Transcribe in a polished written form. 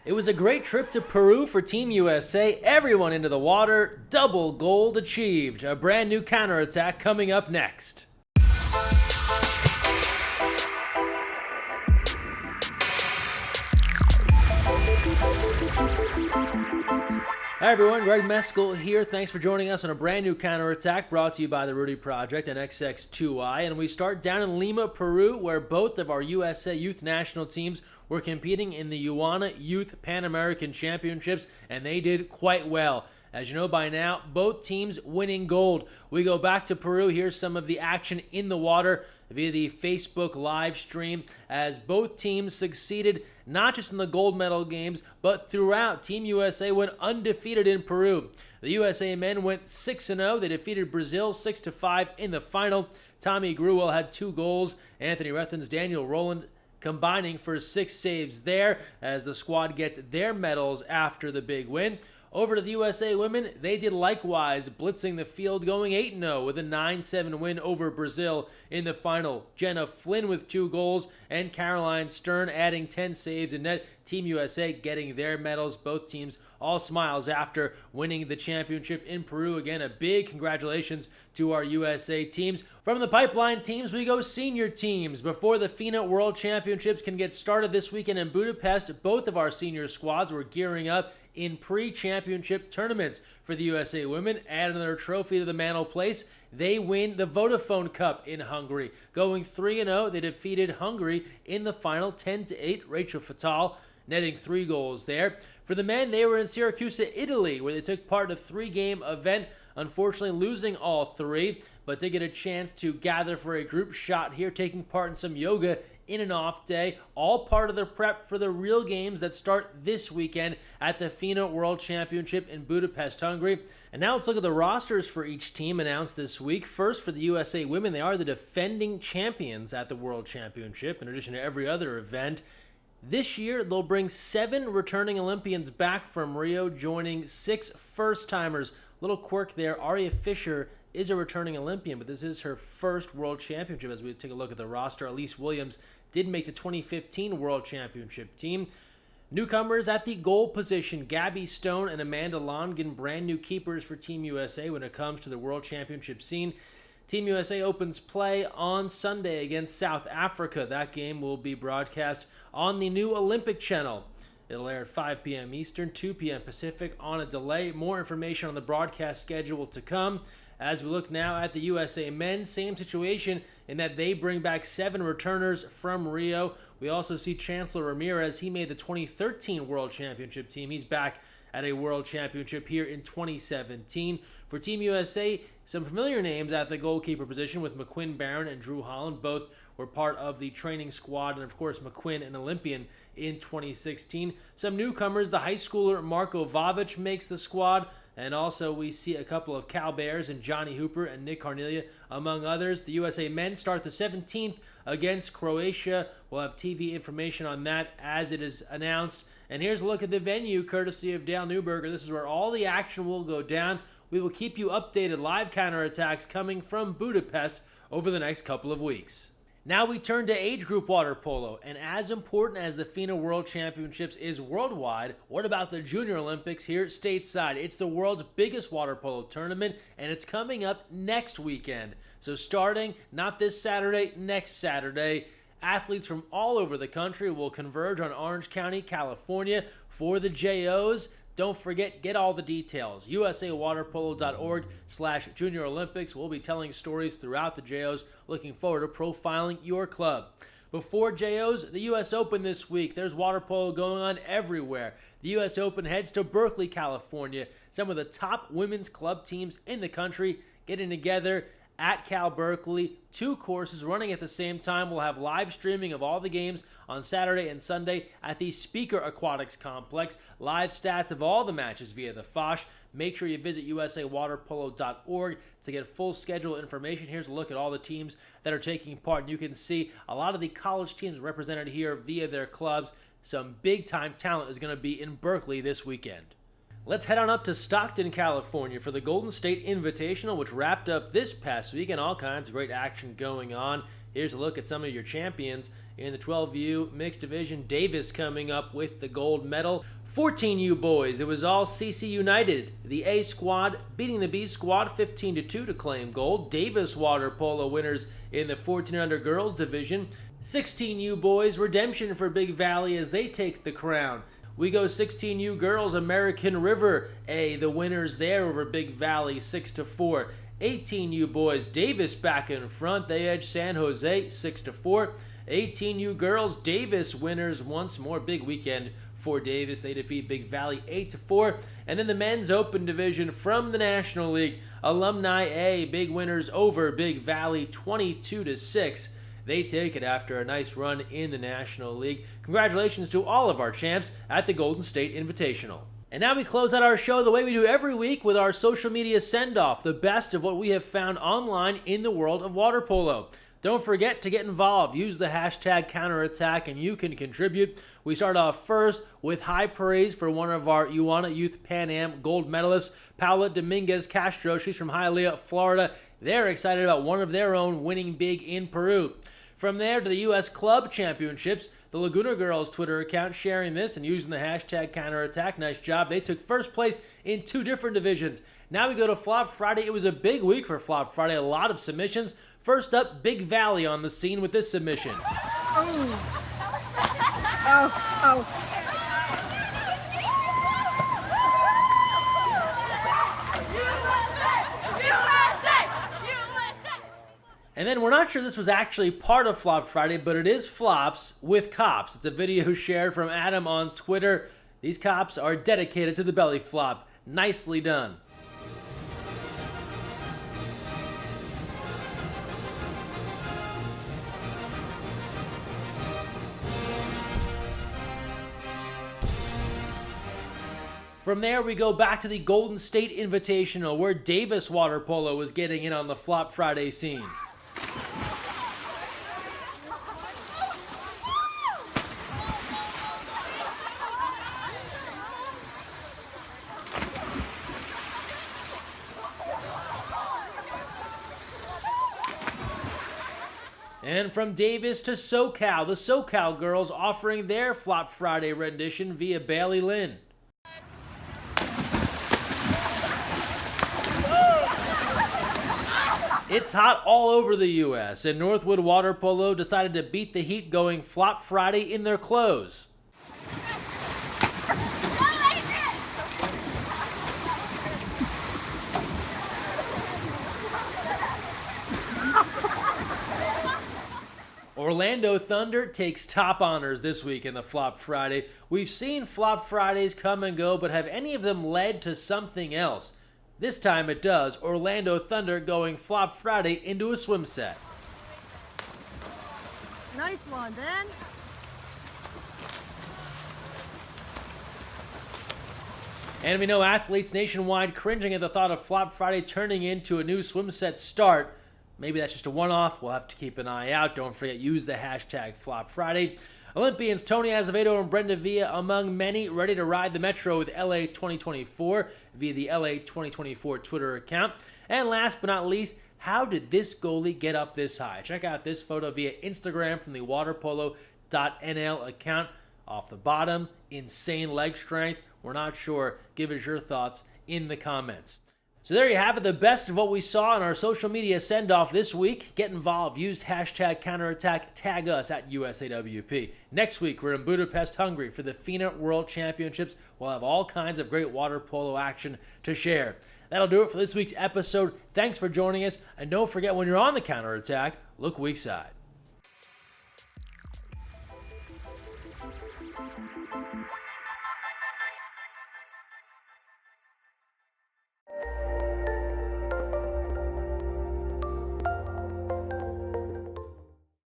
It was a great trip to Peru for Team USA. Everyone into the water. Double gold achieved. A brand new counterattack coming up next. Hi everyone, Greg Mescall here. Thanks for joining us on a brand new counterattack brought to you by the Rudy Project and XX2I. And we start down in Lima, Peru, where both of our USA youth national teams were competing in the UANA Youth Pan American Championships, and they did quite well. As you know by now, both teams winning gold. We go back to Peru. Here's some of the action in the water via the Facebook live stream as both teams succeeded not just in the gold medal games, but throughout. Team USA went undefeated in Peru. The USA men went 6-0. They defeated Brazil 6-5 in the final. Tommy Gruel had 2 goals. Anthony Rethens, Daniel Rowland combining for 6 saves there as the squad gets their medals after the big win. Over to the USA women, they did likewise, blitzing the field, going 8-0 with a 9-7 win over Brazil in the final. Jenna Flynn with 2 goals and Caroline Stern adding 10 saves in net. Team USA getting their medals. Both teams all smiles after winning the championship in Peru. Again, a big congratulations to our USA teams. From the pipeline teams, we go senior teams. Before the FINA World Championships can get started this weekend in Budapest, both of our senior squads were gearing up in pre-championship tournaments. For the USA women, add another trophy to the mantle place. They win the Vodafone Cup in Hungary. Going 3-0, they defeated Hungary in the final 10-8. Rachel Fatal netting 3 goals there. For the men, they were in Syracuse, Italy, where they took part in a 3-game event, unfortunately losing all 3, but did get a chance to gather for a group shot here, taking part in some yoga in an off day, all part of the prep for the real games that start this weekend at the FINA World Championship in Budapest, Hungary. And now let's look at the rosters for each team announced this week. First, for the USA women, they are the defending champions at the World Championship, in addition to every other event. This year, they'll bring 7 returning Olympians back from Rio, joining 6 first-timers. Little quirk there, Aria Fisher is a returning Olympian, but this is her first World Championship. As we take a look at the roster, Elise Williams did make the 2015 World Championship team. Newcomers at the goal position, Gabby Stone and Amanda Longan, brand new keepers for Team USA when it comes to the World Championship scene. Team USA opens play on Sunday against South Africa. That game will be broadcast on the new Olympic channel. It'll air at 5 p.m. Eastern, 2 p.m. Pacific on a delay. More information on the broadcast schedule to come. As we look now at the USA men, same situation in that they bring back 7 returners from Rio. We also see Chancellor Ramirez. He made the 2013 World Championship team. He's back at a World Championship here in 2017. For Team USA, some familiar names at the goalkeeper position with McQuinn Barron and Drew Holland. Both were part of the training squad, and of course McQuinn, an Olympian in 2016. Some newcomers, the high schooler Marko Vavic makes the squad. And also we see a couple of Cal Bears and Johnny Hooper and Nick Carnelia, among others. The USA men start the 17th against Croatia. We'll have TV information on that as it is announced. And here's a look at the venue, courtesy of Dale Newberger. This is where all the action will go down. We will keep you updated. Live counterattacks coming from Budapest over the next couple of weeks. Now we turn to age group water polo, and as important as the FINA World Championships is worldwide, what about the Junior Olympics here stateside? It's the world's biggest water polo tournament, and it's coming up next weekend. So starting not this Saturday, next Saturday, athletes from all over the country will converge on Orange County, California for the JOs. Don't forget, get all the details. usawaterpolo.org/Junior Olympics. We'll be telling stories throughout the JOs. Looking forward to profiling your club. Before JOs, the U.S. Open this week. There's water polo going on everywhere. The U.S. Open heads to Berkeley, California. Some of the top women's club teams in the country getting together at Cal Berkeley. 2 courses running at the same time. We'll have live streaming of all the games on Saturday and Sunday at the Speaker Aquatics Complex. Live stats of all the matches via the Fosh. Make sure you visit usawaterpolo.org to get full schedule information. Here's a look at all the teams that are taking part. And you can see a lot of the college teams represented here via their clubs. Some big-time talent is going to be in Berkeley this weekend. Let's head on up to Stockton, California for the Golden State Invitational, which wrapped up this past week, and all kinds of great action going on. Here's a look at some of your champions. In the 12U mixed division, Davis coming up with the gold medal. 14U boys, it was all CC United. The A squad beating the B squad 15-2 to claim gold. Davis water polo winners in the 14 under girls division. 16U boys, redemption for Big Valley as they take the crown. We go 16U girls, American River A, the winners there over Big Valley 6-4. 18U boys, Davis back in front. They edge San Jose 6-4. 18U girls, Davis winners once more. Big weekend for Davis. They defeat Big Valley 8-4. And then the men's open division from the National League, Alumni A, big winners over Big Valley 22-6. They take it after a nice run in the National League. Congratulations to all of our champs at the Golden State Invitational. And now we close out our show the way we do every week with our social media send-off, the best of what we have found online in the world of water polo. Don't forget to get involved. Use the hashtag counterattack and you can contribute. We start off first with high praise for one of our UANA Youth Pan Am gold medalists, Paula Dominguez Castro. She's from Hialeah, Florida. They're excited about one of their own winning big in Peru. From there to the U.S. Club Championships, the Laguna Girls Twitter account sharing this and using the hashtag counterattack. Nice job. They took first place in 2 different divisions. Now we go to Flop Friday. It was a big week for Flop Friday. A lot of submissions. First up, Big Valley on the scene with this submission. And then we're not sure this was actually part of Flop Friday, but it is flops with cops. It's a video shared from Adam on Twitter. These cops are dedicated to the belly flop. Nicely done. From there, we go back to the Golden State Invitational, where Davis water polo was getting in on the Flop Friday scene. And from Davis to SoCal, the SoCal girls offering their Flop Friday rendition via Bailey Lynn. It's hot all over the U.S., and Northwood Water Polo decided to beat the heat going Flop Friday in their clothes. Orlando Thunder takes top honors this week in the Flop Friday. We've seen Flop Fridays come and go, but have any of them led to something else? This time it does. Orlando Thunder going Flop Friday into a swim set. Nice one, Ben. And we know athletes nationwide cringing at the thought of Flop Friday turning into a new swim set start. Maybe that's just a one-off. We'll have to keep an eye out. Don't forget, use the hashtag Flop Friday. Olympians Tony Azevedo and Brenda Villa among many ready to ride the Metro with LA 2024 via the LA 2024 Twitter account. And last but not least, how did this goalie get up this high? Check out this photo via Instagram from the waterpolo.nl account. Off the bottom, insane leg strength. We're not sure. Give us your thoughts in the comments. So there you have it, the best of what we saw in our social media send-off this week. Get involved, use hashtag counterattack, tag us at USAWP. Next week, we're in Budapest, Hungary for the FINA World Championships. We'll have all kinds of great water polo action to share. That'll do it for this week's episode. Thanks for joining us, and don't forget, when you're on the counterattack, look weak side.